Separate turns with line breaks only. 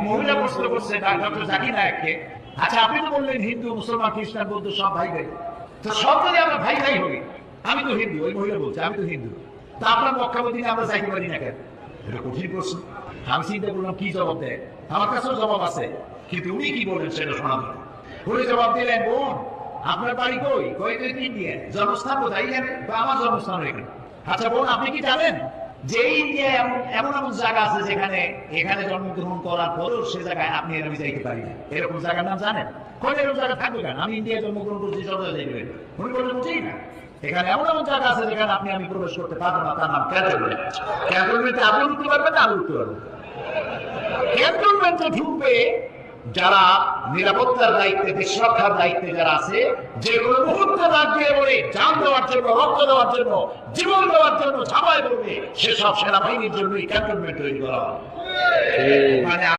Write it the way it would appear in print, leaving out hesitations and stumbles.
মহিলা প্রশ্ন করছে ডক্টর জাকির নায়েককে, আচ্ছা আপনি তো বললেন হিন্দু মুসলমান খ্রিস্টান বৌদ্ধ সব ভাই ভাই, তো সব যদি আমরা ভাই ভাই হই, আমি তো হিন্দু, ওই মহিলা বলছে আমি তো হিন্দু, তা আপনার মক্কামদিনে আমরা যাইতে পারি না কেন? এটা কঠিন প্রশ্ন। আমি চিন্তা করলাম কি জবাব দেয়, আমার কাছেও জবাব আছে, কিন্তু উনি কি বলেন সেটা শোনা দরকার। উনি জবাব দিলেন, বোন আপনার বাড়ি কই? কই তো ইন্ডিয়া। জন্মস্থান কোথায়? এখানে। আমার জন্মস্থান এখানে। আচ্ছা বোন আপনি কি জানেন যে ইন্ডিয়ায় এমন এমন জায়গা আছে যেখানে এখানে জন্মগ্রহণ করার পরেও সে জায়গায় আপনি আমি যাইতে পারি না, এরকম জায়গার নাম জানেন? কোন এরকম জায়গা থাকবে কেন? আমি ইন্ডিয়ায় জন্মগ্রহণ করছি, সব জায়গায় যাইবেন। উনি বললেন বুঝি না, এখানে এমন এমন জায়গা আছে যেখানে আপনি আমি প্রবেশ করতে পারবো না, তার নাম ক্যান্টনমেন্ট। ক্যান্টনমেন্টে আপনি উঠতে পারবেন না, আমি উঠতে পারবো। ক্যান্টনমেন্টে ঢুকবে যারা নিরাপত্তার দায়িত্বে, দেশ রক্ষার দায়িত্বে যারা আছে, যে কোনো মুহূর্তে দাঁড় দিয়ে বলে জান দেওয়ার জন্য, রক্ত দেওয়ার জন্য, জীবন দেওয়ার জন্য ঝাঁপায় পড়বে, সেসব সেনাবাহিনীর জন্যই ক্যান্টনমেন্ট তৈরি করা হয়। মানে